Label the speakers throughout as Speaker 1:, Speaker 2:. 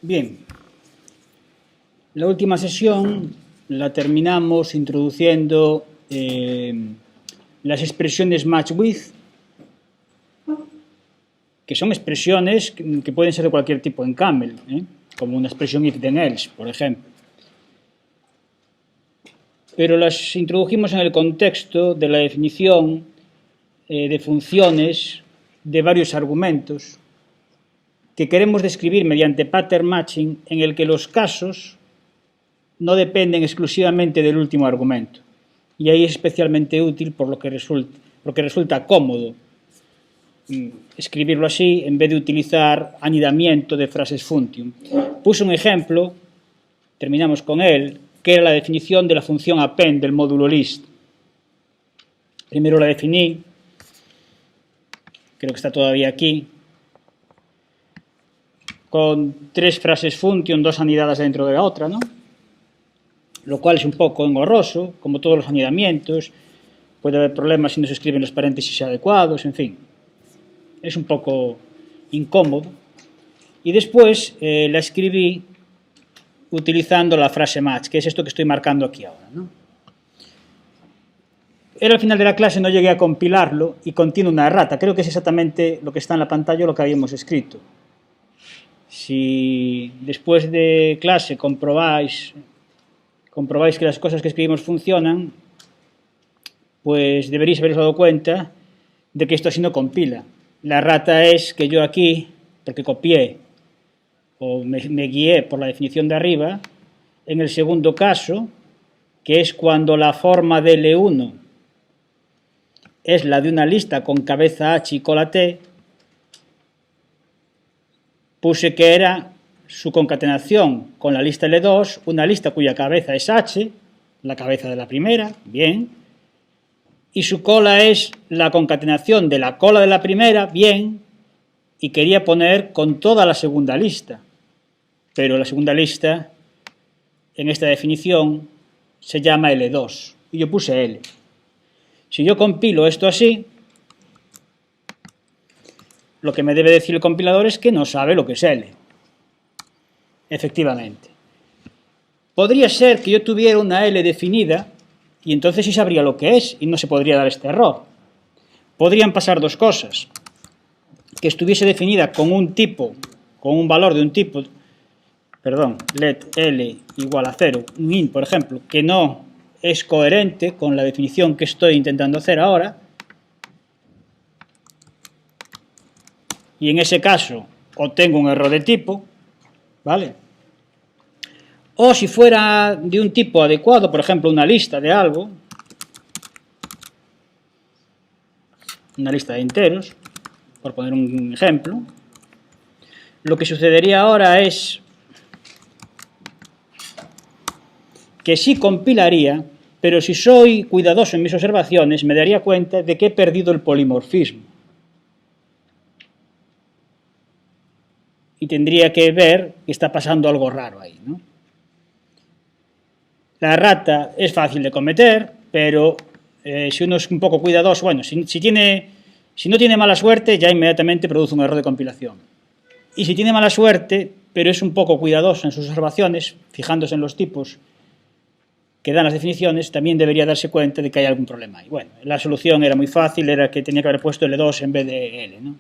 Speaker 1: Bien, la última sesión la terminamos introduciendo las expresiones match with, que son expresiones que pueden ser de cualquier tipo en Camel, como una expresión if then else, por ejemplo. Pero las introdujimos en el contexto de la definición de funciones de varios argumentos que queremos describir mediante pattern matching, en el que los casos no dependen exclusivamente del último argumento. Y ahí es especialmente útil porque resulta cómodo escribirlo así en vez de utilizar anidamiento de frases function. Puse un ejemplo, terminamos con él, que era la definición de la función append del módulo list. Primero la definí, creo que está todavía aquí, con tres frases function, dos anidadas dentro de la otra, ¿no? Lo cual es un poco engorroso, como todos los anidamientos. Puede haber problemas si no se escriben los paréntesis adecuados, en fin. Es un poco incómodo. Y después la escribí utilizando la frase match, que es esto que estoy marcando aquí ahora, ¿no? Era al final de la clase, no llegué a compilarlo y contiene una errata. Creo que es exactamente lo que está en la pantalla, lo que habíamos escrito. Si después de clase comprobáis que las cosas que escribimos funcionan, pues deberíais haberos dado cuenta de que esto así no compila. La errata es que yo aquí, porque copié o me guié por la definición de arriba, en el segundo caso, que es cuando la forma de L1 es la de una lista con cabeza H y cola T, puse que era su concatenación con la lista L2, una lista cuya cabeza es H, la cabeza de la primera, bien, y su cola es la concatenación de la cola de la primera, bien, y quería poner con toda la segunda lista, pero la segunda lista en esta definición se llama L2, y yo puse L. Si yo compilo esto así, lo que me debe decir el compilador es que no sabe lo que es L. Efectivamente. Podría ser que yo tuviera una L definida y entonces sí sabría lo que es y no se podría dar este error. Podrían pasar dos cosas. Que estuviese definida con un tipo, con un valor de un tipo, let L igual a 0, un int, por ejemplo, que no es coherente con la definición que estoy intentando hacer ahora. Y en ese caso obtengo un error de tipo, ¿vale? O si fuera de un tipo adecuado, por ejemplo, una lista de algo, una lista de enteros, por poner un ejemplo, lo que sucedería ahora es que sí compilaría, pero si soy cuidadoso en mis observaciones, me daría cuenta de que he perdido el polimorfismo. Y tendría que ver que está pasando algo raro ahí, ¿no? La errata es fácil de cometer, pero si uno es un poco cuidadoso, bueno, si no tiene mala suerte, ya inmediatamente produce un error de compilación. Y si tiene mala suerte, pero es un poco cuidadoso en sus observaciones, fijándose en los tipos que dan las definiciones, también debería darse cuenta de que hay algún problema ahí. Bueno, la solución era muy fácil, era que tenía que haber puesto L2 en vez de L, ¿no?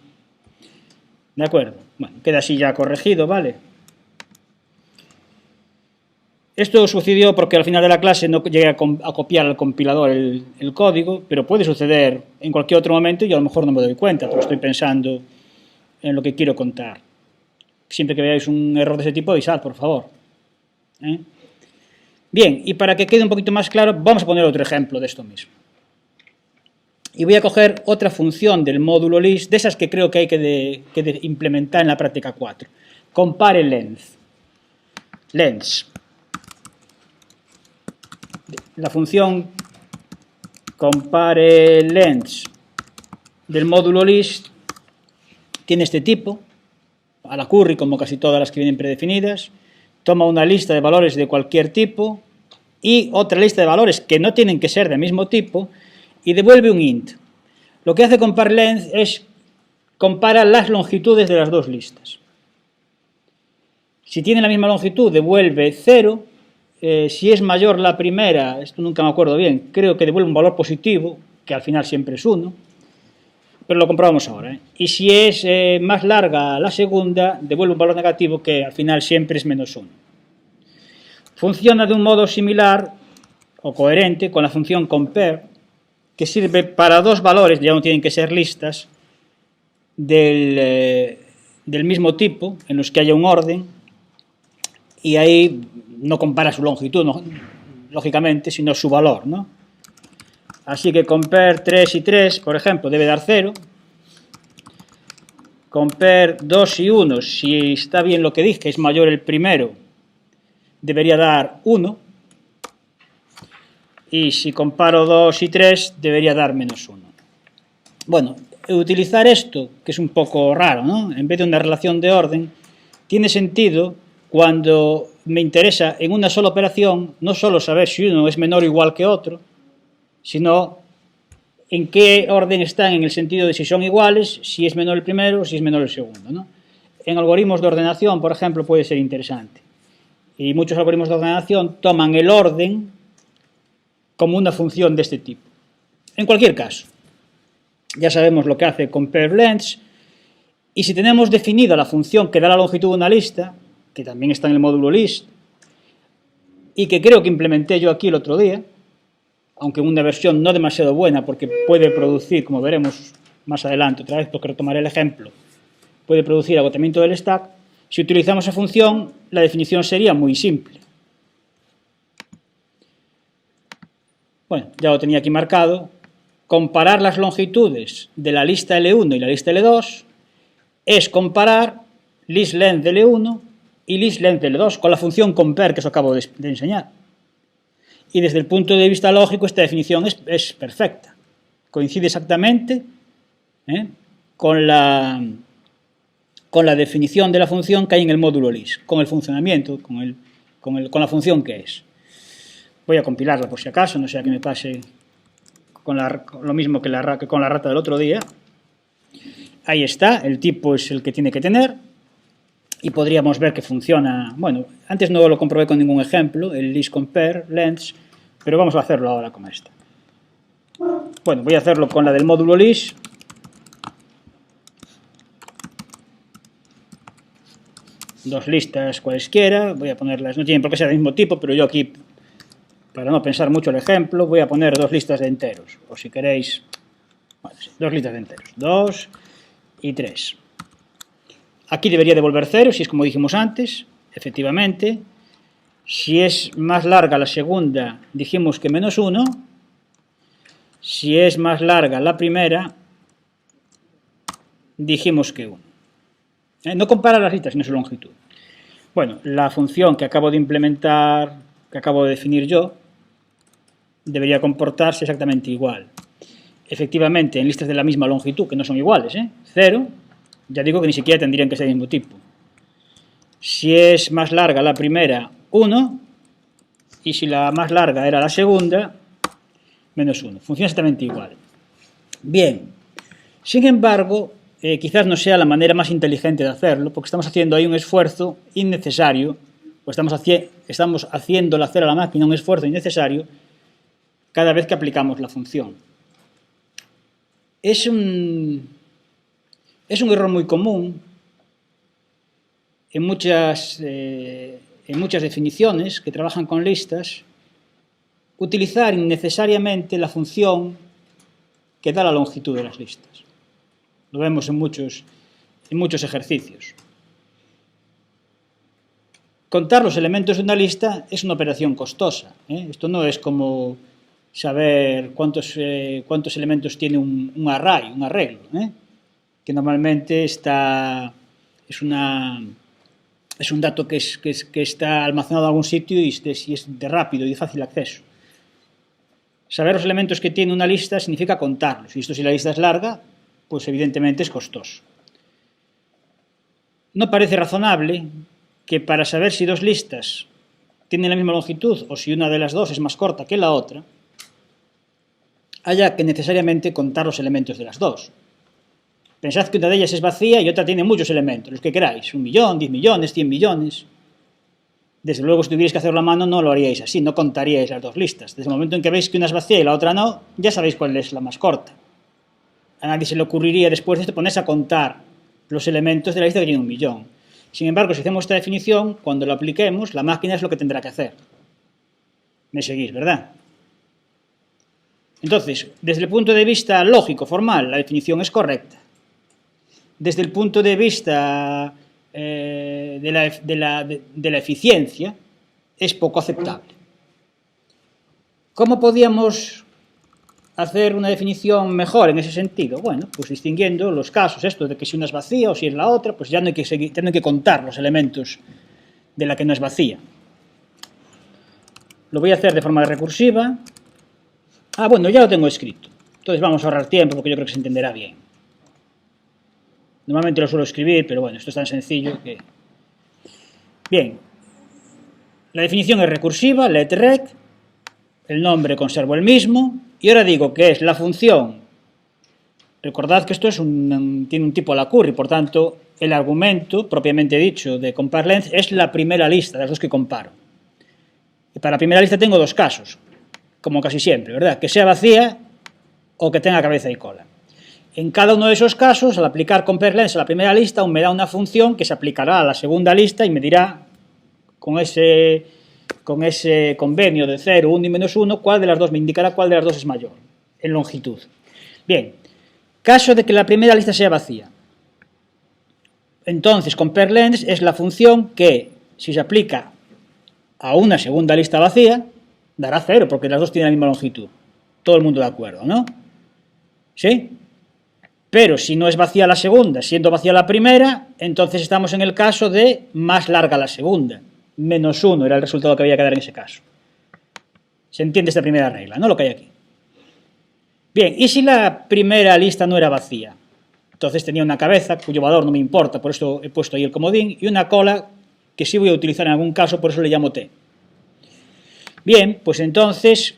Speaker 1: ¿De acuerdo? Bueno, queda así ya corregido, ¿vale? Esto sucedió porque al final de la clase no llegué a copiar al compilador el código, pero puede suceder en cualquier otro momento y a lo mejor no me doy cuenta, porque estoy pensando en lo que quiero contar. Siempre que veáis un error de ese tipo, avisad, por favor. Bien, y para que quede un poquito más claro, vamos a poner otro ejemplo de esto mismo. Y voy a coger otra función del módulo list, de esas que creo que hay que implementar en la práctica 4. Compare length. Length. La función compare length del módulo list tiene este tipo, a la curry como casi todas las que vienen predefinidas, toma una lista de valores de cualquier tipo y otra lista de valores que no tienen que ser del mismo tipo y devuelve un int. Lo que hace compare length es compara las longitudes de las dos listas. Si tiene la misma longitud, devuelve 0. Si es mayor la primera, esto nunca me acuerdo bien, creo que devuelve un valor positivo, que al final siempre es 1, pero lo comprobamos ahora. Y si es más larga la segunda, devuelve un valor negativo, que al final siempre es menos 1. Funciona de un modo similar o coherente con la función compare, que sirve para dos valores, ya no tienen que ser listas, del mismo tipo, en los que haya un orden, y ahí no compara su longitud, no, lógicamente, sino su valor, ¿no? Así que compare 3 y 3, por ejemplo, debe dar 0. Compare 2 y 1, si está bien lo que dije, que es mayor el primero, debería dar 1. Y si comparo 2 y 3, debería dar menos 1. Bueno, utilizar esto, que es un poco raro, ¿no? En vez de una relación de orden, tiene sentido cuando me interesa en una sola operación no solo saber si uno es menor o igual que otro, sino en qué orden están, en el sentido de si son iguales, si es menor el primero o si es menor el segundo, ¿no? En algoritmos de ordenación, por ejemplo, puede ser interesante. Y muchos algoritmos de ordenación toman el orden como una función de este tipo. En cualquier caso, ya sabemos lo que hace compareLengths, y si tenemos definida la función que da la longitud de una lista, que también está en el módulo list, y que creo que implementé yo aquí el otro día, aunque en una versión no demasiado buena, porque puede producir, como veremos más adelante, otra vez porque retomaré el ejemplo, puede producir agotamiento del stack. Si utilizamos esa función, la definición sería muy simple. Bueno, ya lo tenía aquí marcado. Comparar las longitudes de la lista L1 y la lista L2 es comparar listLength de L1 y listLength de L2 con la función compare que os acabo de enseñar. Y desde el punto de vista lógico, esta definición es perfecta. Coincide exactamente con la definición de la función que hay en el módulo list, con el funcionamiento, con la función que es. Voy a compilarla por si acaso, no sea que me pase con lo mismo que con la rata del otro día. Ahí está, el tipo es el que tiene que tener y podríamos ver que funciona. Bueno, antes no lo comprobé con ningún ejemplo, el list compare lengths, pero vamos a hacerlo ahora con esta. Bueno, voy a hacerlo con la del módulo list. Dos listas cualesquiera, voy a ponerlas, no tienen por qué ser del mismo tipo, pero yo aquí, para no pensar mucho el ejemplo, voy a poner dos listas de enteros, o si queréis, bueno, sí, dos listas de enteros, 2 y 3. Aquí debería devolver 0, si es como dijimos antes, efectivamente. Si es más larga la segunda, dijimos que menos 1. Si es más larga la primera, dijimos que 1. No compara las listas, sino su longitud. Bueno, la función que acabo de implementar, que acabo de definir yo, debería comportarse exactamente igual. Efectivamente, en listas de la misma longitud, que no son iguales, 0, ya digo que ni siquiera tendrían que ser del mismo tipo. Si es más larga la primera, 1, y si la más larga era la segunda, menos 1. Funciona exactamente igual. Bien, sin embargo, quizás no sea la manera más inteligente de hacerlo, porque estamos haciendo ahí un esfuerzo innecesario, o estamos haciéndole hacer a la máquina un esfuerzo innecesario cada vez que aplicamos la función. Es un error muy común en muchas definiciones que trabajan con listas, utilizar innecesariamente la función que da la longitud de las listas. Lo vemos en muchos ejercicios. Contar los elementos de una lista es una operación costosa. Esto no es como saber cuántos elementos tiene un array, un arreglo, que normalmente es un dato que está almacenado en algún sitio y es de rápido y de fácil acceso. Saber los elementos que tiene una lista significa contarlos, y esto, si la lista es larga, pues evidentemente es costoso. No parece razonable que para saber si dos listas tienen la misma longitud o si una de las dos es más corta que la otra, haya que necesariamente contar los elementos de las dos. Pensad que una de ellas es vacía y otra tiene muchos elementos, los que queráis, 1 millón, 10 millones, 100 millones. Desde luego, si tuvierais que hacerlo a mano, no lo haríais así, no contaríais las dos listas. Desde el momento en que veis que una es vacía y la otra no, ya sabéis cuál es la más corta. A nadie se le ocurriría después de esto ponerse a contar los elementos de la lista que tiene 1.000.000. Sin embargo, si hacemos esta definición, cuando lo apliquemos, la máquina es lo que tendrá que hacer. Me seguís, ¿verdad? Entonces, desde el punto de vista lógico, formal, la definición es correcta. Desde el punto de vista de la eficiencia, es poco aceptable. ¿Cómo podíamos hacer una definición mejor en ese sentido? Bueno, pues distinguiendo los casos, esto de que si una es vacía o si es la otra, pues ya no hay que contar los elementos de la que no es vacía. Lo voy a hacer de forma recursiva. Bueno, ya lo tengo escrito. Entonces vamos a ahorrar tiempo porque yo creo que se entenderá bien. Normalmente lo suelo escribir, pero bueno, esto es tan sencillo que... Bien, la definición es recursiva, letrec, el nombre conservo el mismo, y ahora digo que es la función. Recordad que esto tiene un tipo a la curry, por tanto, el argumento, propiamente dicho, de compareLength es la primera lista de las dos que comparo. Y para la primera lista tengo dos casos, como casi siempre, ¿verdad? Que sea vacía o que tenga cabeza y cola. En cada uno de esos casos, al aplicar compareLength a la primera lista, aún me da una función que se aplicará a la segunda lista y me dirá, con ese convenio de 0, 1 y menos 1, cuál de las dos me indicará cuál de las dos es mayor, en longitud. Bien, caso de que la primera lista sea vacía. Entonces, compareLength es la función que, si se aplica a una segunda lista vacía, dará 0, porque las dos tienen la misma longitud. Todo el mundo de acuerdo, ¿no? ¿Sí? Pero si no es vacía la segunda, siendo vacía la primera, entonces estamos en el caso de más larga la segunda. Menos 1 era el resultado que había que dar en ese caso. ¿Se entiende esta primera regla, no? Lo que hay aquí. Bien, ¿y si la primera lista no era vacía? Entonces tenía una cabeza, cuyo valor no me importa, por eso he puesto ahí el comodín, y una cola, que sí voy a utilizar en algún caso, por eso le llamo t. Bien, pues entonces,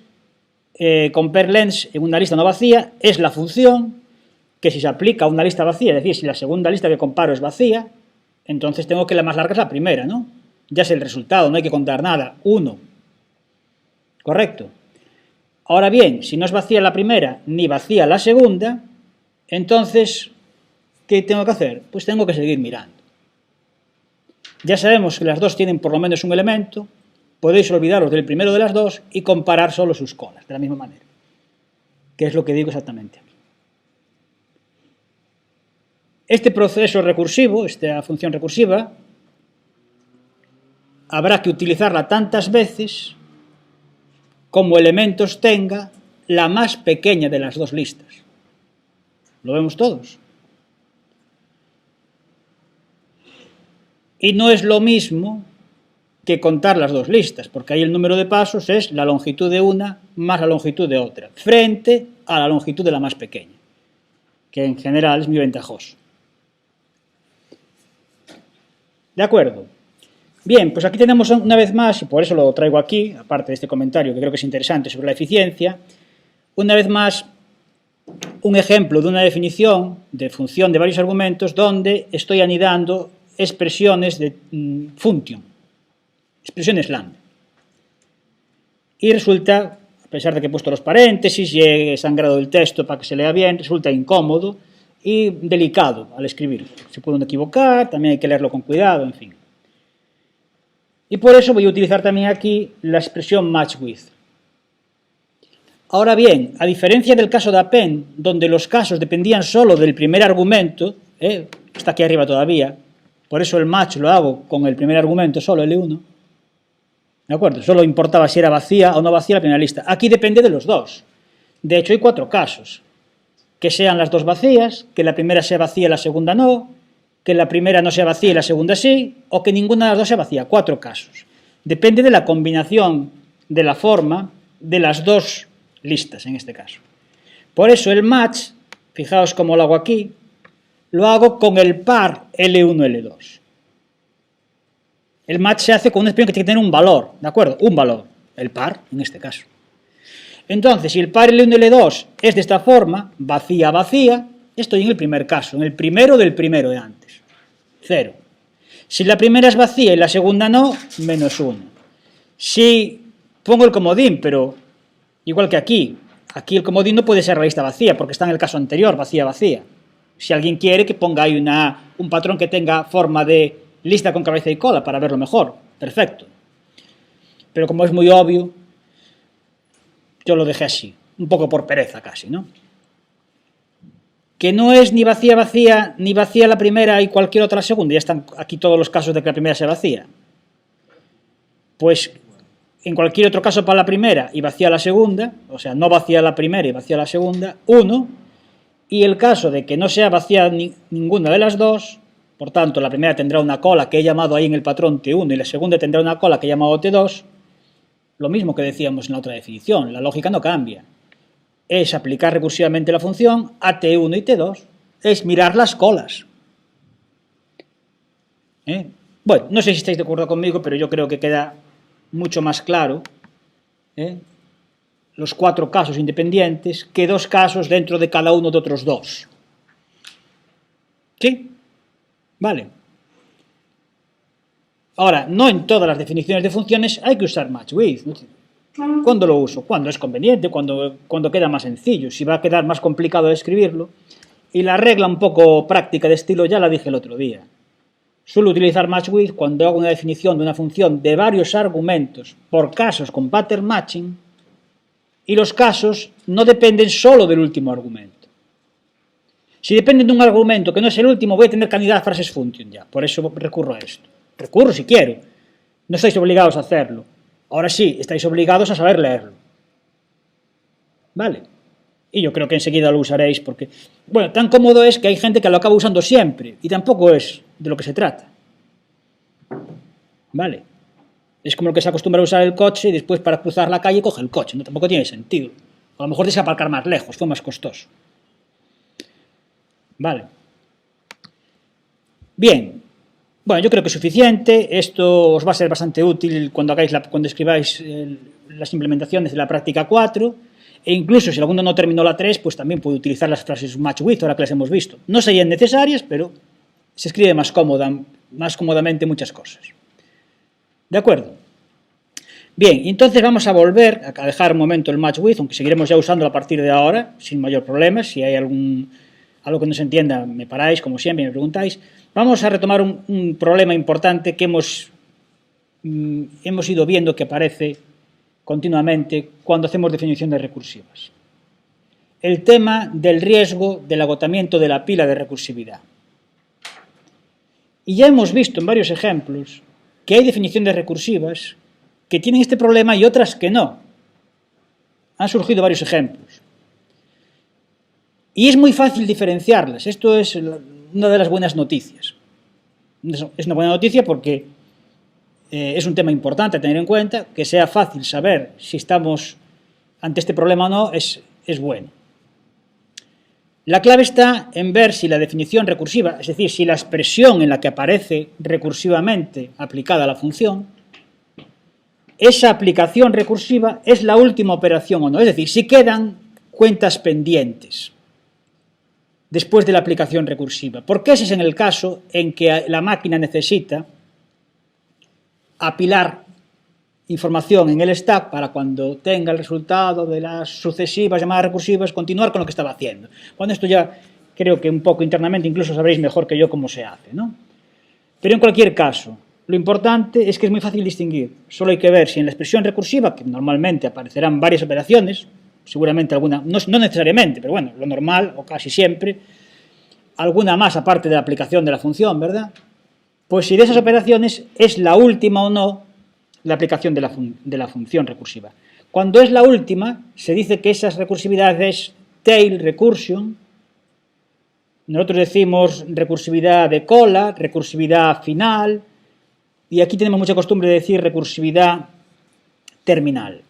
Speaker 1: compareLength en una lista no vacía es la función que si se aplica a una lista vacía, es decir, si la segunda lista que comparo es vacía, entonces tengo que la más larga es la primera, ¿no? Ya es el resultado, no hay que contar nada, 1. ¿Correcto? Ahora bien, si no es vacía la primera ni vacía la segunda, entonces, ¿qué tengo que hacer? Pues tengo que seguir mirando. Ya sabemos que las dos tienen por lo menos un elemento, podéis olvidaros del primero de las dos y comparar solo sus colas, de la misma manera, que es lo que digo exactamente aquí. Este proceso recursivo, esta función recursiva, habrá que utilizarla tantas veces como elementos tenga la más pequeña de las dos listas. ¿Lo vemos todos? Y no es lo mismo que contar las dos listas, porque ahí el número de pasos es la longitud de una más la longitud de otra, frente a la longitud de la más pequeña, que en general es muy ventajoso. ¿De acuerdo? Bien, pues aquí tenemos una vez más, y por eso lo traigo aquí, aparte de este comentario que creo que es interesante sobre la eficiencia, una vez más un ejemplo de una definición de función de varios argumentos donde estoy anidando expresiones de function, expresiones lambda. Y resulta, a pesar de que he puesto los paréntesis y he sangrado el texto para que se lea bien, resulta incómodo y delicado al escribir. Se puede equivocar, también hay que leerlo con cuidado, en fin. Y por eso voy a utilizar también aquí la expresión match with. Ahora bien, a diferencia del caso de append, donde los casos dependían solo del primer argumento, está aquí arriba todavía, por eso el match lo hago con el primer argumento, solo L1, ¿de acuerdo? Solo importaba si era vacía o no vacía la primera lista. Aquí depende de los dos. De hecho, hay 4 casos. Que sean las dos vacías, que la primera sea vacía y la segunda no, que la primera no sea vacía y la segunda sí, o que ninguna de las dos sea vacía. 4 casos. Depende de la combinación de la forma de las dos listas, en este caso. Por eso el match, fijaos cómo lo hago aquí, lo hago con el par L1, L2. El match se hace con una expresión que tiene que tener un valor, ¿de acuerdo? Un valor, el par, en este caso. Entonces, si el par L1 y L2 es de esta forma, vacía, vacía, estoy en el primer caso, en el primero del primero de antes, 0. Si la primera es vacía y la segunda no, menos 1. Si pongo el comodín, pero igual que aquí el comodín no puede ser la lista vacía, porque está en el caso anterior, vacía, vacía. Si alguien quiere que ponga ahí un patrón que tenga forma de lista con cabeza y cola para verlo mejor, perfecto. Pero como es muy obvio, yo lo dejé así, un poco por pereza casi, ¿no? Que no es ni vacía, vacía, ni vacía la primera y cualquier otra la segunda. Ya están aquí todos los casos de que la primera sea vacía. Pues en cualquier otro caso para la primera y vacía la segunda, o sea, no vacía la primera y vacía la segunda, 1. Y el caso de que no sea vacía ninguna de las dos, por tanto, la primera tendrá una cola que he llamado ahí en el patrón T1 y la segunda tendrá una cola que he llamado T2, lo mismo que decíamos en la otra definición, la lógica no cambia. Es aplicar recursivamente la función a T1 y T2, es mirar las colas. Bueno, no sé si estáis de acuerdo conmigo, pero yo creo que queda mucho más claro los 4 casos independientes que 2 casos dentro de cada uno de otros 2. ¿Sí? Vale. Ahora, no en todas las definiciones de funciones hay que usar match with. ¿Cuándo lo uso? Cuando es conveniente, cuando queda más sencillo. Si va a quedar más complicado de escribirlo. Y la regla un poco práctica de estilo ya la dije el otro día. Suelo utilizar match with cuando hago una definición de una función de varios argumentos por casos con pattern matching y los casos no dependen solo del último argumento. Si dependen de un argumento que no es el último, voy a tener que anidar frases function ya. Por eso recurro a esto. Recurro si quiero. No estáis obligados a hacerlo. Ahora sí, estáis obligados a saber leerlo. ¿Vale? Y yo creo que enseguida lo usaréis porque, bueno, tan cómodo es que hay gente que lo acaba usando siempre y tampoco es de lo que se trata. ¿Vale? Es como lo que se acostumbra a usar el coche y después para cruzar la calle coge el coche. No, tampoco tiene sentido. A lo mejor tienes que aparcar más lejos, fue más costoso. Vale. Bien. Bueno, yo creo que es suficiente. Esto os va a ser bastante útil cuando escribáis las implementaciones de la práctica 4. E incluso si alguno no terminó la 3, pues también puede utilizar las frases match with, ahora que las hemos visto. No serían necesarias, pero se escribe más cómodamente muchas cosas. ¿De acuerdo? Bien, entonces vamos a volver a dejar un momento el match with, aunque seguiremos ya usándolo a partir de ahora, sin mayor problema. Si hay algo que no se entienda, me paráis, como siempre, me preguntáis. Vamos a retomar un problema importante que hemos ido viendo que aparece continuamente cuando hacemos definiciones recursivas. El tema del riesgo del agotamiento de la pila de recursividad. Y ya hemos visto en varios ejemplos que hay definiciones recursivas que tienen este problema y otras que no. Han surgido varios ejemplos. Y es muy fácil diferenciarlas. Esto es una de las buenas noticias. Es una buena noticia porque es un tema importante a tener en cuenta. Que sea fácil saber si estamos ante este problema o no es bueno. La clave está en ver si la definición recursiva, es decir, si la expresión en la que aparece recursivamente aplicada a la función, esa aplicación recursiva es la última operación o no. Es decir, si quedan cuentas pendientes después de la aplicación recursiva. Porque ese es en el caso en que la máquina necesita apilar información en el stack para cuando tenga el resultado de las sucesivas llamadas recursivas continuar con lo que estaba haciendo. Bueno, esto ya creo que un poco internamente incluso sabréis mejor que yo cómo se hace, ¿no? Pero en cualquier caso, lo importante es que es muy fácil distinguir. Solo hay que ver si en la expresión recursiva, que normalmente aparecerán varias operaciones, seguramente alguna, no necesariamente, pero bueno, lo normal, o casi siempre, alguna más aparte de la aplicación de la función, ¿verdad? Pues si de esas operaciones es la última o no la aplicación de la función recursiva. Cuando es la última, se dice que esa recursividad es tail recursion. Nosotros decimos recursividad de cola, recursividad final, y aquí tenemos mucha costumbre de decir recursividad terminal.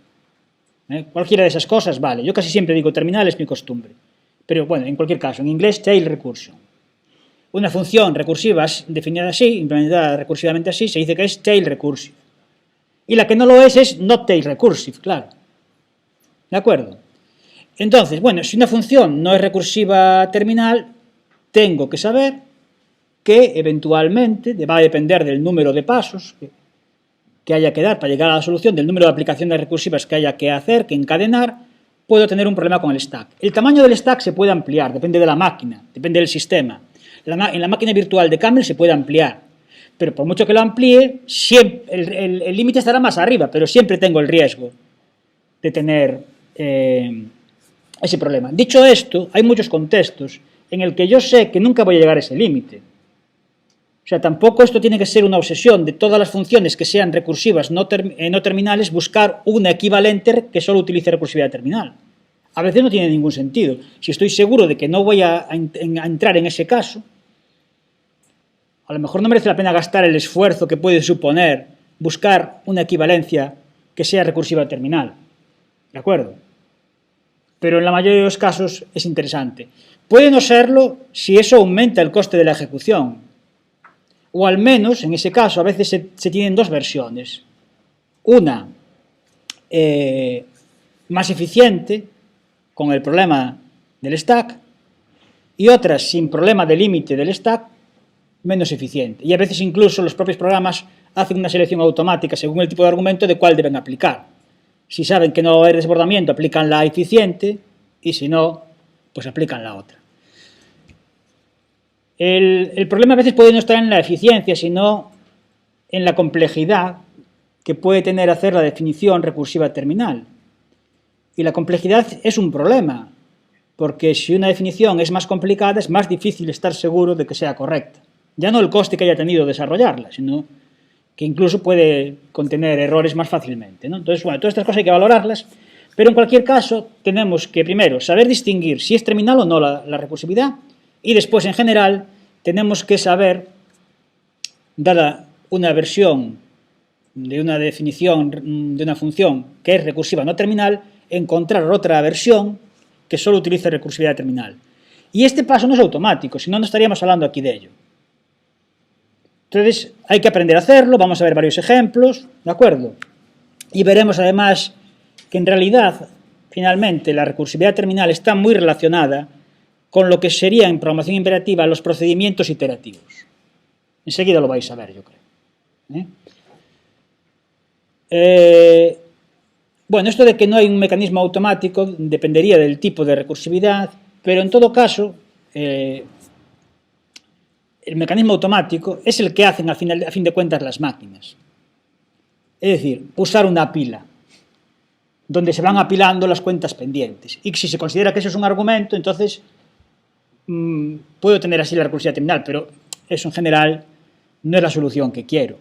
Speaker 1: Cualquiera de esas cosas vale. Yo casi siempre digo terminal, es mi costumbre. Pero bueno, en cualquier caso, en inglés, tail recursion. Una función recursiva definida así, implementada recursivamente así, se dice que es tail recursive. Y la que no lo es not tail recursive, claro. ¿De acuerdo? Entonces, bueno, si una función no es recursiva terminal, tengo que saber que eventualmente va a depender del número de pasos que haya que dar para llegar a la solución, del número de aplicaciones recursivas que haya que hacer, que encadenar, puedo tener un problema con el stack. El tamaño del stack se puede ampliar, depende de la máquina, depende del sistema. En la máquina virtual de Camel se puede ampliar, pero por mucho que lo amplíe, el límite estará más arriba, pero siempre tengo el riesgo de tener ese problema. Dicho esto, hay muchos contextos en el que yo sé que nunca voy a llegar a ese límite. O sea, tampoco esto tiene que ser una obsesión de todas las funciones que sean recursivas no terminales, buscar una equivalente que solo utilice recursividad terminal. A veces no tiene ningún sentido. Si estoy seguro de que no voy a entrar en ese caso, a lo mejor no merece la pena gastar el esfuerzo que puede suponer buscar una equivalencia que sea recursiva terminal. ¿De acuerdo? Pero en la mayoría de los casos es interesante. Puede no serlo si eso aumenta el coste de la ejecución. O al menos, en ese caso, a veces se tienen dos versiones. Una más eficiente, con el problema del stack, y otra sin problema de límite del stack, menos eficiente. Y a veces incluso los propios programas hacen una selección automática según el tipo de argumento de cuál deben aplicar. Si saben que no va a haber desbordamiento, aplican la eficiente, y si no, pues aplican la otra. El problema a veces puede no estar en la eficiencia, sino en la complejidad que puede tener hacer la definición recursiva terminal. Y la complejidad es un problema, porque si una definición es más complicada, es más difícil estar seguro de que sea correcta. Ya no el coste que haya tenido desarrollarla, sino que incluso puede contener errores más fácilmente, ¿no? Entonces, bueno, todas estas cosas hay que valorarlas, pero en cualquier caso tenemos que primero saber distinguir si es terminal o no la recursividad, y después, en general, tenemos que saber, dada una versión de una definición de una función que es recursiva no terminal, encontrar otra versión que solo utilice recursividad terminal. Y este paso no es automático, si no, no estaríamos hablando aquí de ello. Entonces, hay que aprender a hacerlo, vamos a ver varios ejemplos, ¿de acuerdo? Y veremos además que en realidad, finalmente, la recursividad terminal está muy relacionada con lo que sería en programación imperativa los procedimientos iterativos. Enseguida lo vais a ver, yo creo. Bueno, esto de que no hay un mecanismo automático dependería del tipo de recursividad, pero en todo caso, el mecanismo automático es el que hacen a fin de cuentas las máquinas. Es decir, usar una pila, donde se van apilando las cuentas pendientes. Y si se considera que eso es un argumento, entonces puedo tener así la recursividad terminal, pero eso en general no es la solución que quiero.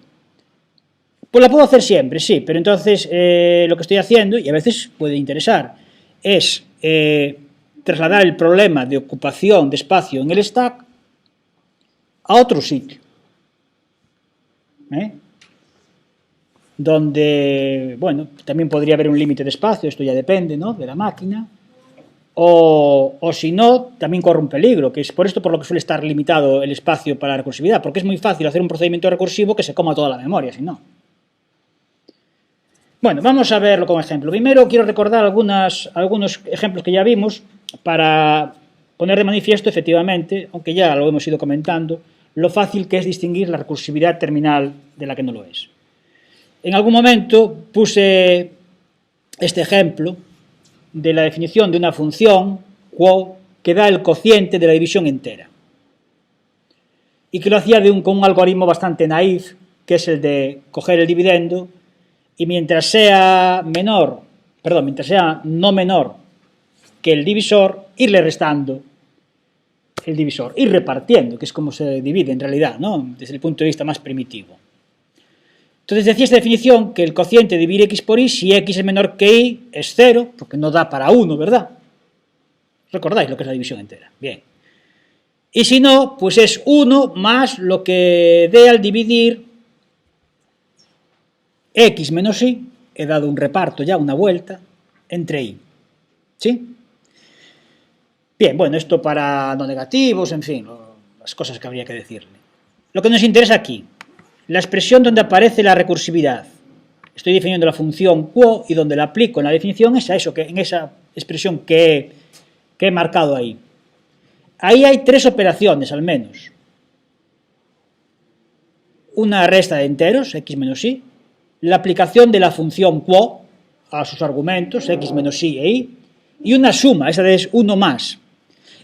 Speaker 1: Pues la puedo hacer siempre, sí, pero entonces lo que estoy haciendo, y a veces puede interesar, es trasladar el problema de ocupación de espacio en el stack a otro sitio, donde, bueno, también podría haber un límite de espacio, esto ya depende, ¿no?, de la máquina, o si no, también corre un peligro, que es por esto por lo que suele estar limitado el espacio para la recursividad, porque es muy fácil hacer un procedimiento recursivo que se coma toda la memoria, si no. Bueno, vamos a verlo como ejemplo. Primero quiero recordar algunos ejemplos que ya vimos para poner de manifiesto, efectivamente, aunque ya lo hemos ido comentando, lo fácil que es distinguir la recursividad terminal de la que no lo es. En algún momento puse este ejemplo de la definición de una función quo que da el cociente de la división entera y que lo hacía con un algoritmo bastante naif, que es el de coger el dividendo y mientras sea no menor que el divisor, irle restando el divisor, ir repartiendo, que es como se divide en realidad, ¿no?, desde el punto de vista más primitivo. Entonces decía esta definición que el cociente de dividir x por y, si x es menor que y, es 0, porque no da para 1, ¿verdad? ¿Recordáis lo que es la división entera? Bien. Y si no, pues es 1 más lo que dé al dividir x menos y, he dado un reparto ya, una vuelta, entre y. ¿Sí? Bien, bueno, esto para no negativos, en fin, las cosas que habría que decirle. Lo que nos interesa aquí, la expresión donde aparece la recursividad. Estoy definiendo la función quo y donde la aplico en la definición es a eso, en esa expresión que he marcado ahí. Ahí hay 3 operaciones, al menos. una resta de enteros, x menos y, la aplicación de la función quo a sus argumentos, x menos y e y, y una suma, esa es 1 más.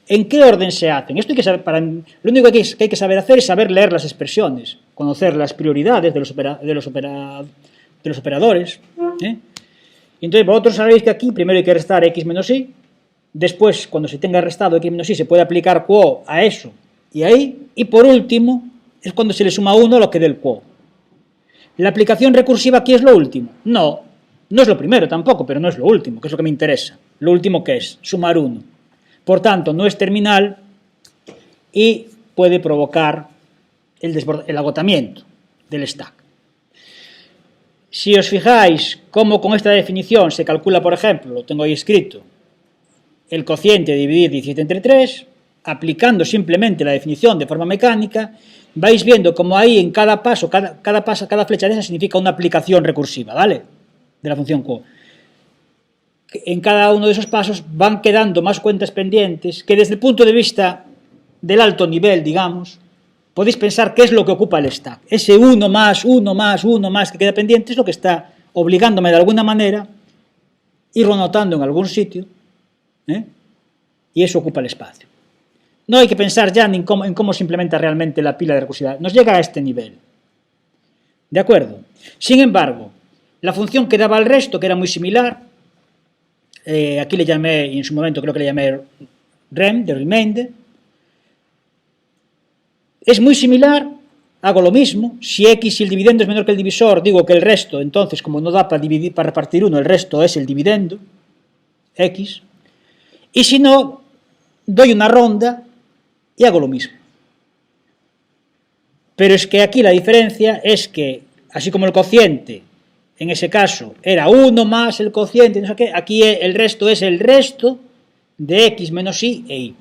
Speaker 1: ¿En qué orden se hacen? Esto hay que saber, lo único que hay que saber hacer es saber leer las expresiones, conocer las prioridades de los operadores. Y entonces vosotros sabéis que aquí primero hay que restar x menos y, después cuando se tenga restado x menos y se puede aplicar quo a eso y ahí, y por último es cuando se le suma 1 a lo que dé el quo. ¿La aplicación recursiva aquí es lo último? No, no es lo primero tampoco, pero no es lo último, que es lo que me interesa. Lo último que es sumar 1. Por tanto, no es terminal y puede provocar el agotamiento del stack. Si os fijáis cómo con esta definición se calcula, por ejemplo, lo tengo ahí escrito, el cociente de dividir 17 entre 3, aplicando simplemente la definición de forma mecánica, vais viendo como ahí en cada paso, cada flecha de esa significa una aplicación recursiva, ¿vale? De la función quo. En cada uno de esos pasos van quedando más cuentas pendientes que desde el punto de vista del alto nivel, digamos, podéis pensar qué es lo que ocupa el stack. Ese 1 más, 1 más, 1 más que queda pendiente es lo que está obligándome de alguna manera a irlo anotando en algún sitio, y eso ocupa el espacio. No hay que pensar ya en cómo se implementa realmente la pila de recursividad. Nos llega a este nivel. ¿De acuerdo? Sin embargo, la función que daba el resto, que era muy similar, aquí le llamé, y en su momento creo que le llamé rem, de remainder, es muy similar, hago lo mismo, si x y el dividendo es menor que el divisor, digo que el resto, entonces como no da para repartir 1, el resto es el dividendo, x, y si no, doy una ronda y hago lo mismo. Pero es que aquí la diferencia es que, así como el cociente, en ese caso, era 1 más el cociente, no sé qué, aquí el resto es el resto de x menos y e y.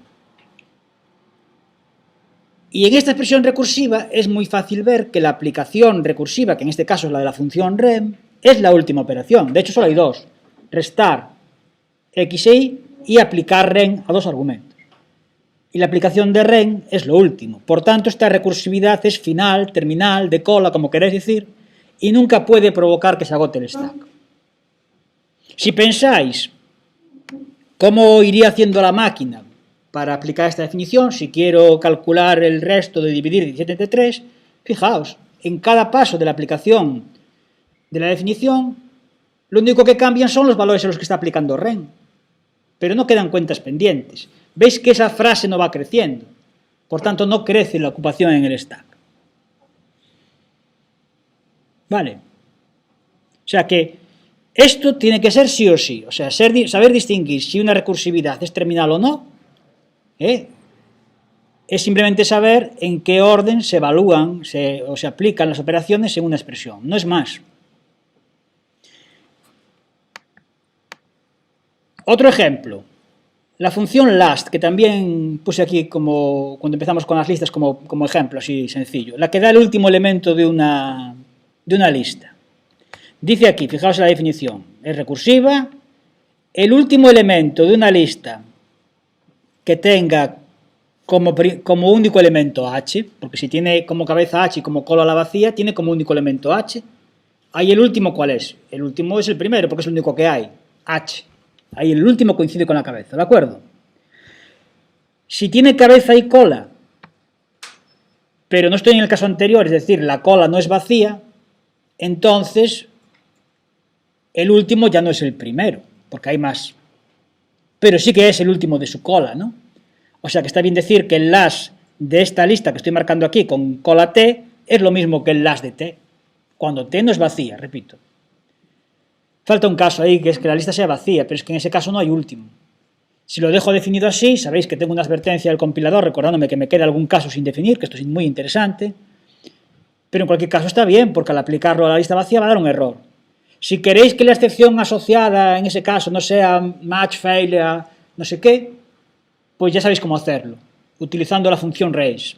Speaker 1: Y en esta expresión recursiva es muy fácil ver que la aplicación recursiva, que en este caso es la de la función rem, es la última operación. De hecho, solo hay dos. Restar x e y aplicar rem a dos argumentos. Y la aplicación de rem es lo último. Por tanto, esta recursividad es final, terminal, de cola, como queráis decir, y nunca puede provocar que se agote el stack. Si pensáis cómo iría haciendo la máquina para aplicar esta definición, si quiero calcular el resto de dividir 17 entre 3, fijaos, en cada paso de la aplicación de la definición, lo único que cambian son los valores a los que está aplicando rem, pero no quedan cuentas pendientes. Veis que esa frase no va creciendo, por tanto no crece la ocupación en el stack. ¿Vale? O sea que esto tiene que ser sí o sí, o sea, saber distinguir si una recursividad es terminal o no, es simplemente saber en qué orden se evalúan o se aplican las operaciones en una expresión, no es más. Otro ejemplo, la función last, que también puse aquí como cuando empezamos con las listas como ejemplo así sencillo, la que da el último elemento de una lista. Dice aquí, fijaos en la definición, es recursiva, el último elemento de una lista que tenga como único elemento h, porque si tiene como cabeza h y como cola la vacía, tiene como único elemento h. Ahí el último, ¿cuál es? El último es el primero, porque es el único que hay, h. Ahí el último coincide con la cabeza, ¿de acuerdo? Si tiene cabeza y cola, pero no estoy en el caso anterior, es decir, la cola no es vacía, entonces el último ya no es el primero, porque hay más. Pero sí que es el último de su cola, ¿no? O sea que está bien decir que el las de esta lista que estoy marcando aquí con cola t es lo mismo que el las de t, cuando t no es vacía, repito. Falta un caso ahí, que es que la lista sea vacía, pero es que en ese caso no hay último. Si lo dejo definido así, sabéis que tengo una advertencia del compilador recordándome que me queda algún caso sin definir, que esto es muy interesante, pero en cualquier caso está bien, porque al aplicarlo a la lista vacía va a dar un error. Si queréis que la excepción asociada en ese caso no sea match, failure, no sé qué, pues ya sabéis cómo hacerlo, utilizando la función raise.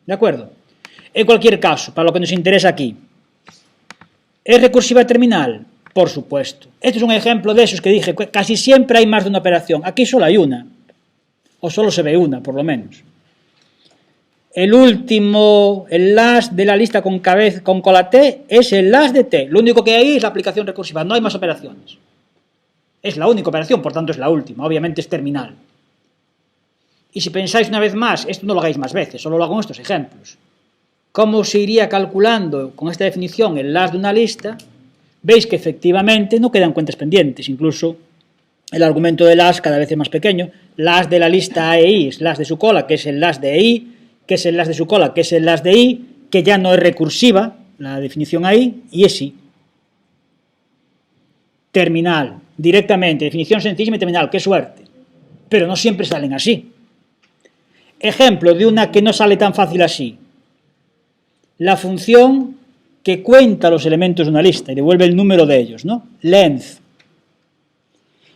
Speaker 1: ¿De acuerdo? En cualquier caso, para lo que nos interesa aquí, ¿es recursiva terminal? Por supuesto. Este es un ejemplo de esos que dije, casi siempre hay más de una operación. Aquí solo hay una, o solo se ve una, por lo menos. el último, el last de la lista con cola T es el last de T. Lo único que hay es la aplicación recursiva, no hay más operaciones. Es la única operación, por tanto es la última, obviamente es terminal. Y si pensáis una vez más, esto no lo hagáis más veces, solo lo hago en estos ejemplos. ¿Cómo se iría calculando con esta definición el last de una lista? Veis que efectivamente no quedan cuentas pendientes, incluso el argumento de last cada vez es más pequeño. Last de la lista A e I es last de su cola, que es el last de I, que es el last de su cola, que es el last de I, que ya no es recursiva, la definición ahí, y es I. Terminal, directamente, definición sencillísima y terminal, qué suerte. Pero no siempre salen así. Ejemplo de una que no sale tan fácil así. La función que cuenta los elementos de una lista y devuelve el número de ellos, ¿no? Length.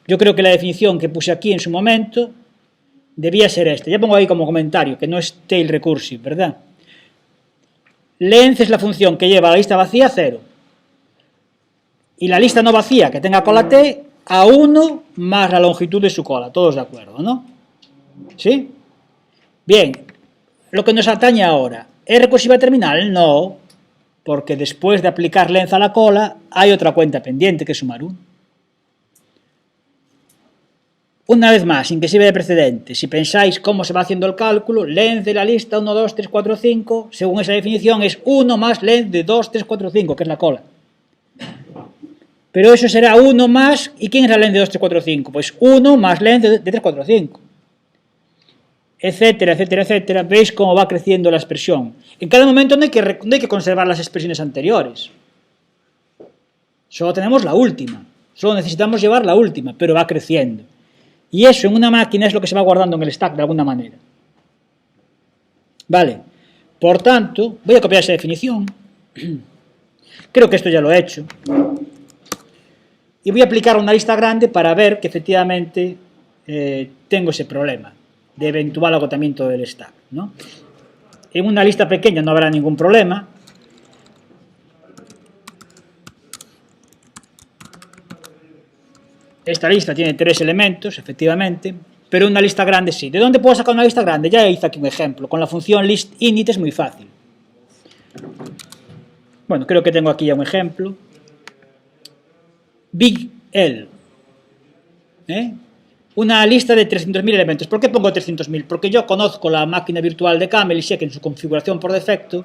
Speaker 1: Yo creo que la definición que puse aquí en su momento debía ser esta. Ya pongo ahí como comentario, que no es tail recursive, ¿verdad? Length es la función que lleva a la lista vacía a 0. Y la lista no vacía que tenga cola T a 1 más la longitud de su cola. Todos de acuerdo, ¿no? ¿Sí? Bien, lo que nos atañe ahora. ¿Es recursiva terminal? No, porque después de aplicar length a la cola hay otra cuenta pendiente que es sumar 1. Una vez más, sin que sirva de precedente, si pensáis cómo se va haciendo el cálculo, length de la lista 1, 2, 3, 4, 5, según esa definición, es 1 más length de 2, 3, 4, 5, que es la cola. Pero eso será 1 más, ¿y quién es la length de 2, 3, 4, 5? Pues 1 más length de 3, 4, 5. Etcétera, etcétera, etcétera. Veis cómo va creciendo la expresión. En cada momento no hay que conservar las expresiones anteriores. Solo tenemos la última. Solo necesitamos llevar la última, pero va creciendo. Y eso en una máquina es lo que se va guardando en el stack de alguna manera. Vale. Por tanto, voy a copiar esa definición. Creo que esto ya lo he hecho. Y voy a aplicar una lista grande para ver que efectivamente tengo ese problema de eventual agotamiento del stack, ¿no? En una lista pequeña no habrá ningún problema. Esta lista tiene 3 elementos, efectivamente, pero una lista grande sí. ¿De dónde puedo sacar una lista grande? Ya hice aquí un ejemplo. Con la función listinit es muy fácil. Bueno, creo que tengo aquí ya un ejemplo. Big L. Una lista de 300.000 elementos. ¿Por qué pongo 300.000? Porque yo conozco la máquina virtual de Camel y sé que en su configuración por defecto,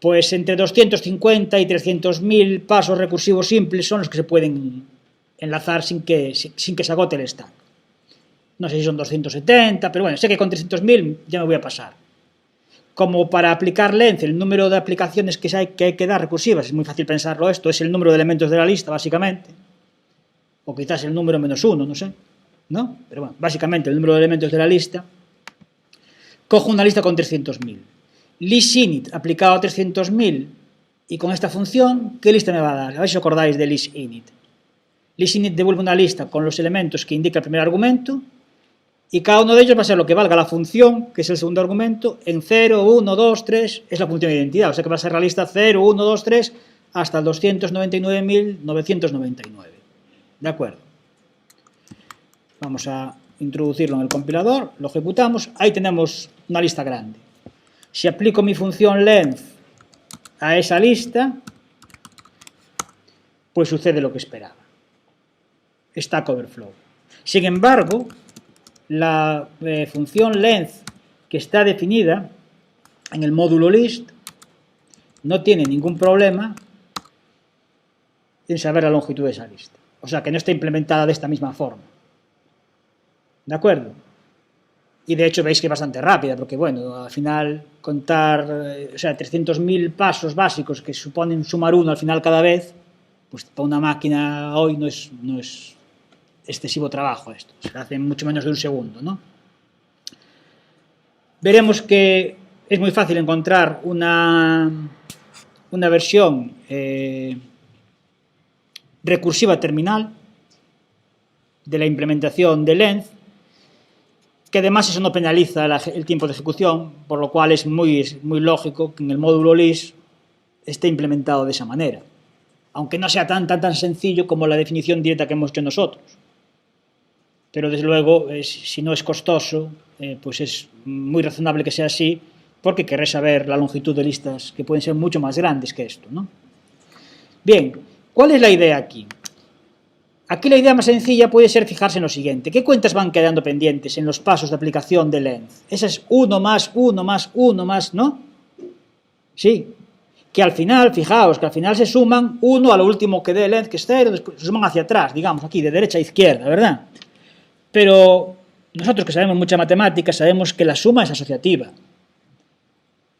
Speaker 1: pues entre 250 y 300.000 pasos recursivos simples son los que se pueden enlazar sin que se agote el stack. No sé si son 270, pero bueno, sé que con 300.000 ya me voy a pasar. Como para aplicar length, el número de aplicaciones que hay que dar recursivas, es muy fácil pensarlo esto, es el número de elementos de la lista, básicamente. O quizás el número -1, no sé. ¿No? Pero bueno, básicamente el número de elementos de la lista. Cojo una lista con 300.000. Listinit aplicado a 300.000 y con esta función, ¿qué lista me va a dar? A ver si os acordáis de listinit. Listinit devuelve una lista con los elementos que indica el primer argumento y cada uno de ellos va a ser lo que valga la función, que es el segundo argumento, en 0, 1, 2, 3, es la función de identidad, o sea que va a ser la lista 0, 1, 2, 3 hasta el 299.999. ¿De acuerdo? Vamos a introducirlo en el compilador, lo ejecutamos, ahí tenemos una lista grande. Si aplico mi función length a esa lista, pues sucede lo que esperaba. Stack Overflow. Sin embargo, la función length que está definida en el módulo list no tiene ningún problema en saber la longitud de esa lista. O sea, que no está implementada de esta misma forma. ¿De acuerdo? Y de hecho veis que es bastante rápida, porque bueno, al final contar, 300.000 pasos básicos que suponen sumar 1 al final cada vez, pues para una máquina hoy no es excesivo trabajo esto, se hace en mucho menos de un segundo, ¿no? Veremos que es muy fácil encontrar una versión recursiva terminal de la implementación de length, que además eso no penaliza el tiempo de ejecución, por lo cual es muy lógico que en el módulo list esté implementado de esa manera, aunque no sea tan sencillo como la definición directa que hemos hecho nosotros. Pero desde luego, si no es costoso, pues es muy razonable que sea así, porque querré saber la longitud de listas que pueden ser mucho más grandes que esto, ¿no? Bien, ¿cuál es la idea aquí? Aquí la idea más sencilla puede ser fijarse en lo siguiente. ¿Qué cuentas van quedando pendientes en los pasos de aplicación de length? Esa es 1 más, 1 más, 1 más, ¿no? Sí. Que al final, fijaos, que al final se suman 1 a lo último que dé length, que es 0, después se suman hacia atrás, digamos, aquí, de derecha a izquierda, ¿verdad? Pero nosotros que sabemos mucha matemática sabemos que la suma es asociativa.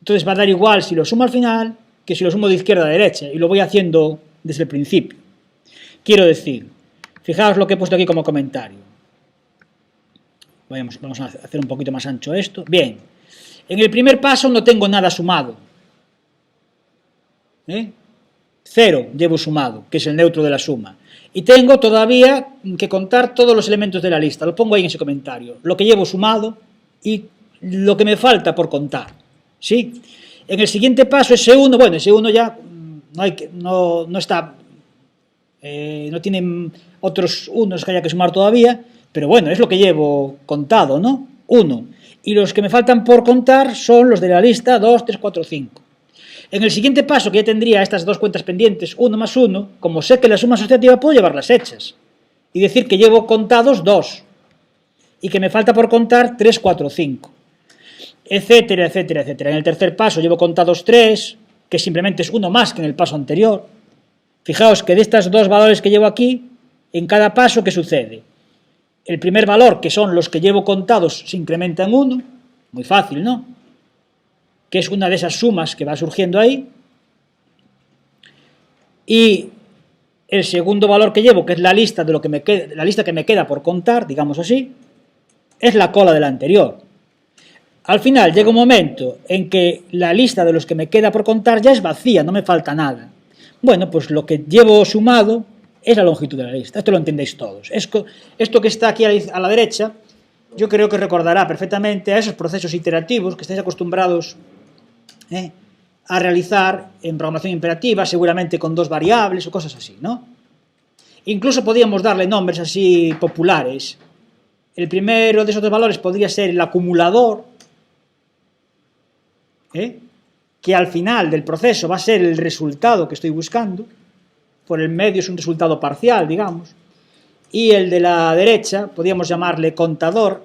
Speaker 1: Entonces va a dar igual si lo sumo al final que si lo sumo de izquierda a derecha, y lo voy haciendo desde el principio. Quiero decir, fijaos lo que he puesto aquí como comentario. Vamos a hacer un poquito más ancho esto. Bien, en el primer paso no tengo nada sumado. 0 llevo sumado, que es el neutro de la suma. Y tengo todavía que contar todos los elementos de la lista. Lo pongo ahí en ese comentario. Lo que llevo sumado y lo que me falta por contar. ¿Sí? En el siguiente paso, ese 1, bueno, ese 1 ya no está, no tiene otros unos que haya que sumar todavía, pero bueno, es lo que llevo contado, ¿no? 1. Y los que me faltan por contar son los de la lista 2, 3, 4, 5. En el siguiente paso, que ya tendría estas dos cuentas pendientes, 1 más 1, como sé que la suma asociativa puedo llevarlas hechas y decir que llevo contados 2 y que me falta por contar 3, 4, 5. Etcétera, etcétera, etcétera. En el tercer paso llevo contados 3, que simplemente es uno más que en el paso anterior. Fijaos que de estos dos valores que llevo aquí, en cada paso, ¿qué sucede? El primer valor, que son los que llevo contados, se incrementa en 1, muy fácil, ¿no? Que es una de esas sumas que va surgiendo ahí. Y el segundo valor que llevo, que es la lista de lo que me queda, la lista que me queda por contar, digamos así, es la cola de la anterior. Al final llega un momento en que la lista de los que me queda por contar ya es vacía, no me falta nada. Bueno, pues lo que llevo sumado es la longitud de la lista. Esto lo entendéis todos. Esto que está aquí a la derecha, yo creo que recordará perfectamente a esos procesos iterativos que estáis acostumbrados a realizar en programación imperativa, seguramente con dos variables o cosas así, ¿no? Incluso podríamos darle nombres así populares. El primero de esos dos valores podría ser el acumulador, que al final del proceso va a ser el resultado que estoy buscando, por el medio es un resultado parcial, digamos, y el de la derecha podríamos llamarle contador,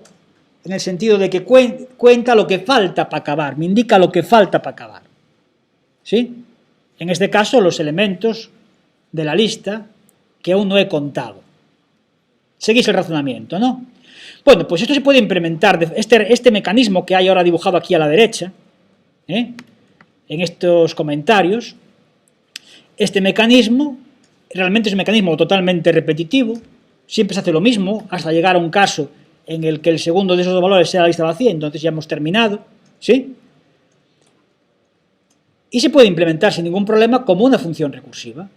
Speaker 1: en el sentido de que cuenta lo que falta para acabar, me indica lo que falta para acabar. ¿Sí? En este caso, los elementos de la lista que aún no he contado. Seguís el razonamiento, ¿no? Bueno, pues esto se puede implementar, este mecanismo que hay ahora dibujado aquí a la derecha, en estos comentarios, este mecanismo realmente es un mecanismo totalmente repetitivo, siempre se hace lo mismo, hasta llegar a un caso en el que el segundo de esos dos valores sea la lista vacía, entonces ya hemos terminado, ¿sí? Y se puede implementar sin ningún problema como una función recursiva.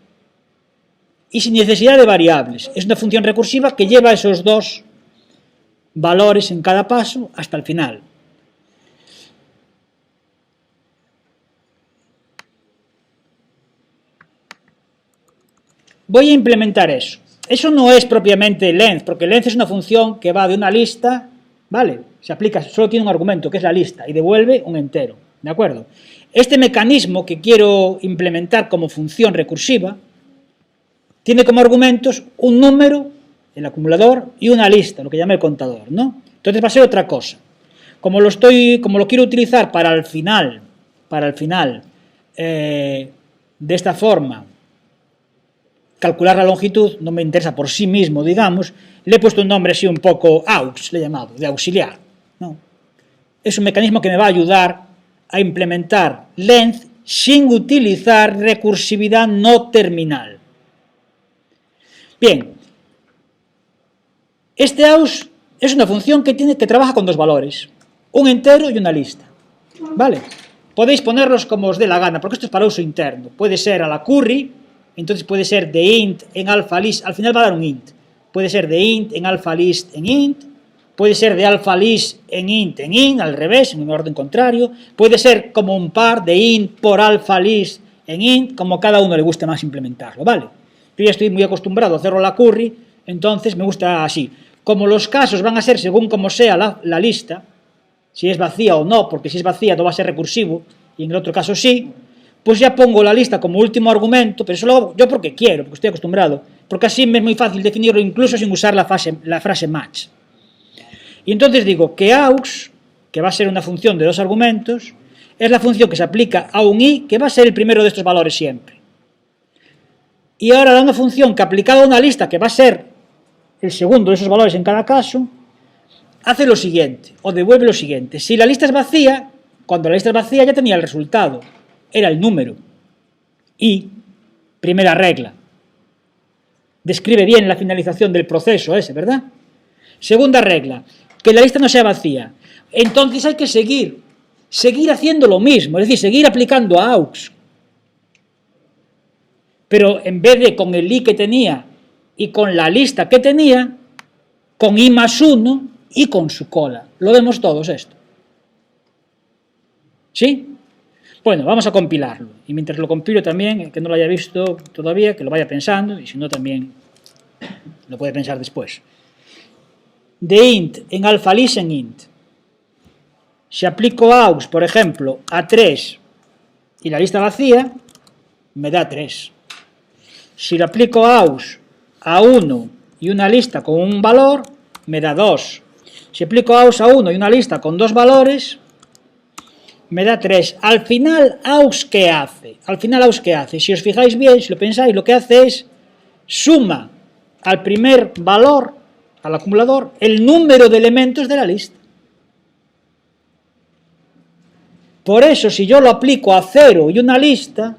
Speaker 1: Y sin necesidad de variables. Es una función recursiva que lleva esos dos valores en cada paso hasta el final. Voy a implementar eso. Eso no es propiamente length, porque length es una función que va de una lista, ¿vale? Se aplica, solo tiene un argumento, que es la lista, y devuelve un entero, ¿de acuerdo? Este mecanismo que quiero implementar como función recursiva tiene como argumentos un número, el acumulador, y una lista, lo que llama el contador, ¿no? Entonces va a ser otra cosa. Como lo quiero utilizar para el final, de esta forma, calcular la longitud, no me interesa por sí mismo, digamos, le he puesto un nombre así un poco aux, le he llamado, de auxiliar, ¿no? Es un mecanismo que me va a ayudar a implementar length sin utilizar recursividad no terminal. Bien, este aus es una función que trabaja con dos valores, un entero y una lista, ¿vale? Podéis ponerlos como os dé la gana, porque esto es para uso interno. Puede ser a la curry, entonces puede ser de int en alpha list, al final va a dar un int. Puede ser de int en alpha list en int, puede ser de alpha list en int, al revés, en un orden contrario. Puede ser como un par de int por alpha list en int, como cada uno le guste más implementarlo, ¿vale? Yo ya estoy muy acostumbrado a hacerlo a la curry, entonces me gusta así. Como los casos van a ser según como sea la lista, si es vacía o no, porque si es vacía no va a ser recursivo, y en el otro caso sí, pues ya pongo la lista como último argumento, pero eso lo hago yo porque quiero, porque estoy acostumbrado, porque así me es muy fácil definirlo incluso sin usar la frase match. Y entonces digo que aux, que va a ser una función de dos argumentos, es la función que se aplica a un i, que va a ser el primero de estos valores siempre. Y ahora la una función que aplicada a una lista, que va a ser el segundo de esos valores en cada caso, hace lo siguiente, o devuelve lo siguiente. Si la lista es vacía, cuando la lista es vacía ya tenía el resultado, era el número. Y, primera regla, describe bien la finalización del proceso ese, ¿verdad? Segunda regla, que la lista no sea vacía. Entonces hay que seguir haciendo lo mismo, es decir, seguir aplicando a aux. Pero en vez de con el i que tenía y con la lista que tenía, con i más 1 y con su cola. Lo vemos todos esto. ¿Sí? Bueno, vamos a compilarlo. Y mientras lo compilo también, que no lo haya visto todavía, que lo vaya pensando, y si no también lo puede pensar después. De int en alpha listen int, si aplico aux, por ejemplo, a 3 y la lista vacía, me da 3. Si le aplico aux a 1 y una lista con un valor, me da 2. Si aplico aux a 1 y una lista con dos valores, me da 3. Al final, aux, ¿qué hace? Si os fijáis bien, si lo pensáis, lo que hace es suma al primer valor, al acumulador, el número de elementos de la lista. Por eso, si yo lo aplico a 0 y una lista,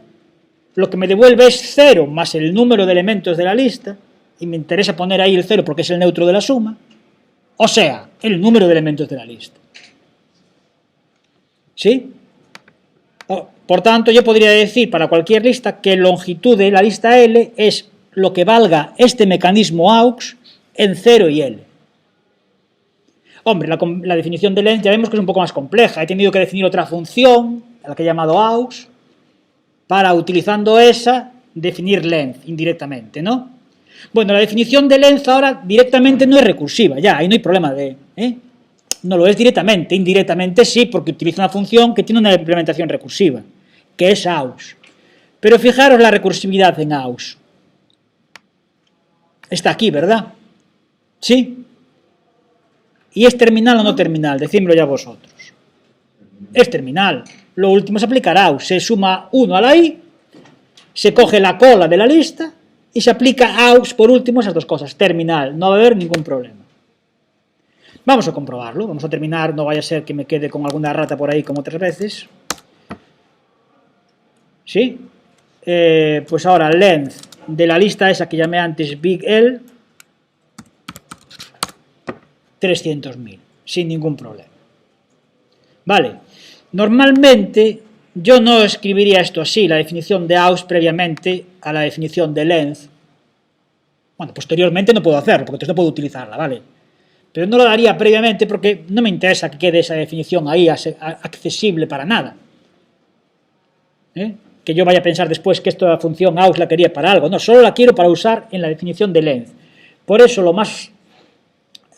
Speaker 1: lo que me devuelve es 0 más el número de elementos de la lista, y me interesa poner ahí el 0 porque es el neutro de la suma, o sea, el número de elementos de la lista. ¿Sí? Por tanto, yo podría decir para cualquier lista que longitud de la lista L es lo que valga este mecanismo aux en 0 y L. Hombre, la definición de length ya vemos que es un poco más compleja. He tenido que definir otra función, a la que he llamado aux, para, utilizando esa, definir length indirectamente, ¿no? Bueno, la definición de length ahora directamente no es recursiva, ya, ahí no hay problema de... No lo es directamente, indirectamente sí, porque utiliza una función que tiene una implementación recursiva, que es aux. Pero fijaros la recursividad en aux. Está aquí, ¿verdad? ¿Sí? ¿Y es terminal o no terminal? Decídmelo ya vosotros. Es terminal. Lo último es aplicar aux. Se suma 1 a la i, se coge la cola de la lista y se aplica aux por último esas dos cosas. Terminal. No va a haber ningún problema. Vamos a comprobarlo. Vamos a terminar. No vaya a ser que me quede con alguna rata por ahí como otras veces. ¿Sí? Pues ahora length de la lista esa que llamé antes big L, 300.000, sin ningún problema. Vale, normalmente yo no escribiría esto así, la definición de aux previamente a la definición de length. Bueno, posteriormente no puedo hacerlo, porque entonces no puedo utilizarla, ¿vale? Pero no lo daría previamente porque no me interesa que quede esa definición ahí accesible para nada. Que yo vaya a pensar después que esta función aux la quería para algo. No, solo la quiero para usar en la definición de length. Por eso lo más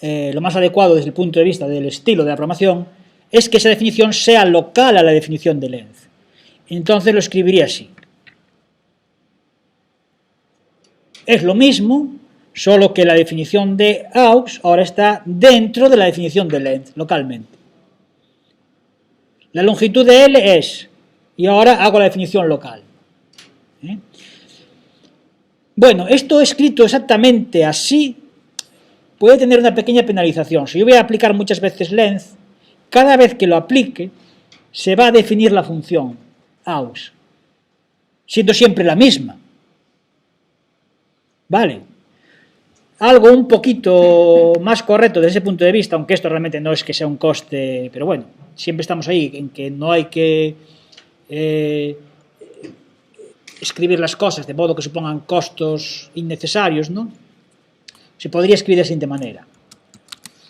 Speaker 1: adecuado desde el punto de vista del estilo de la programación es que esa definición sea local a la definición de length. Entonces lo escribiría así. Es lo mismo, solo que la definición de aux ahora está dentro de la definición de length, localmente. La longitud de L es, y ahora hago la definición local. Bueno, esto escrito exactamente así puede tener una pequeña penalización. Si yo voy a aplicar muchas veces length, cada vez que lo aplique, se va a definir la función aux, siendo siempre la misma. Vale. Algo un poquito más correcto desde ese punto de vista, aunque esto realmente no es que sea un coste, pero bueno, siempre estamos ahí en que no hay que escribir las cosas de modo que supongan costos innecesarios, ¿no? Se podría escribir de la siguiente manera.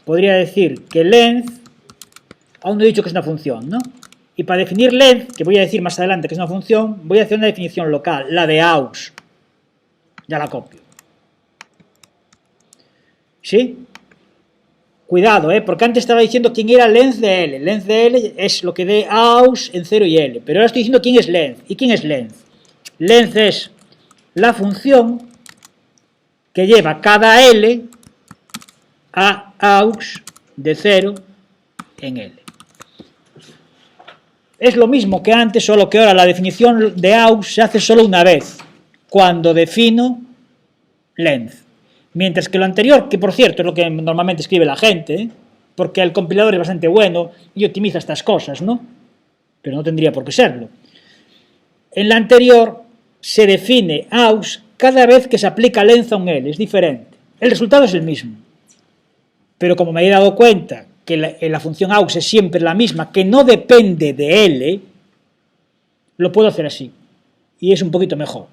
Speaker 1: Podría decir que length, aún no he dicho que es una función, ¿no? Y para definir length, que voy a decir más adelante que es una función, voy a hacer una definición local, la de aux. Ya la copio. ¿Sí? Cuidado, porque antes estaba diciendo quién era length de L. Length de L es lo que dé aus en 0 y L. Pero ahora estoy diciendo quién es length. ¿Y quién es length? Length es la función que lleva cada L a aux de 0 en L. Es lo mismo que antes, solo que ahora la definición de aux se hace solo una vez, cuando defino length. Mientras que lo anterior, que por cierto es lo que normalmente escribe la gente, porque el compilador es bastante bueno y optimiza estas cosas, ¿no? Pero no tendría por qué serlo. En la anterior se define aux cada vez que se aplica length a un L, es diferente. El resultado es el mismo. Pero como me he dado cuenta que la función aux es siempre la misma, que no depende de L, lo puedo hacer así. Y es un poquito mejor.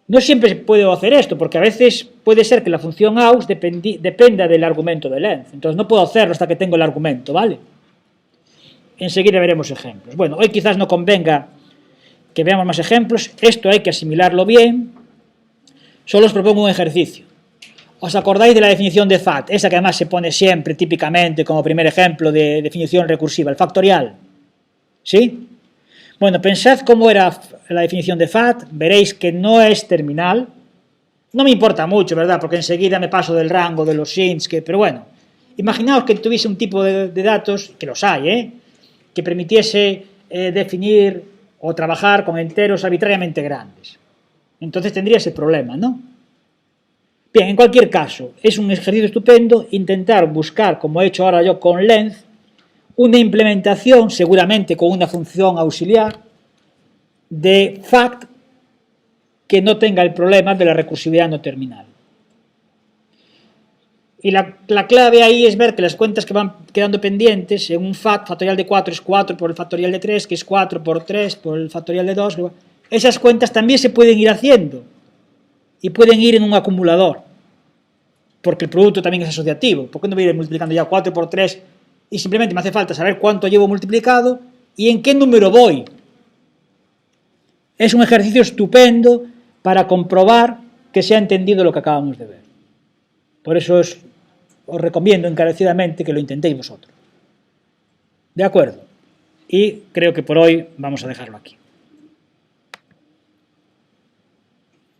Speaker 1: No siempre puedo hacer esto, porque a veces puede ser que la función aux dependa del argumento de length. Entonces no puedo hacerlo hasta que tengo el argumento, ¿vale? Enseguida veremos ejemplos. Bueno, hoy quizás no convenga que veamos más ejemplos. Esto hay que asimilarlo bien. Solo os propongo un ejercicio. ¿Os acordáis de la definición de FAT? Esa que además se pone siempre, típicamente, como primer ejemplo de definición recursiva, el factorial. ¿Sí? Bueno, pensad cómo era la definición de FAT, veréis que no es terminal. No me importa mucho, ¿verdad? Porque enseguida me paso del rango de los ints, pero bueno, imaginaos que tuviese un tipo de datos, que los hay, que permitiese definir o trabajar con enteros arbitrariamente grandes. Entonces tendría ese problema, ¿no? Bien, en cualquier caso, es un ejercicio estupendo intentar buscar, como he hecho ahora yo con length, una implementación, seguramente con una función auxiliar, de fact que no tenga el problema de la recursividad no terminal. Y la clave ahí es ver que las cuentas que van quedando pendientes, en un factorial de 4 es 4 por el factorial de 3, que es 4 por 3 por el factorial de 2, esas cuentas también se pueden ir haciendo y pueden ir en un acumulador, porque el producto también es asociativo. ¿Por qué no voy a ir multiplicando ya 4 por 3 y simplemente me hace falta saber cuánto llevo multiplicado y en qué número voy? Es un ejercicio estupendo para comprobar que se ha entendido lo que acabamos de ver. Por eso os recomiendo encarecidamente que lo intentéis vosotros. ¿De acuerdo? Y creo que por hoy vamos a dejarlo aquí.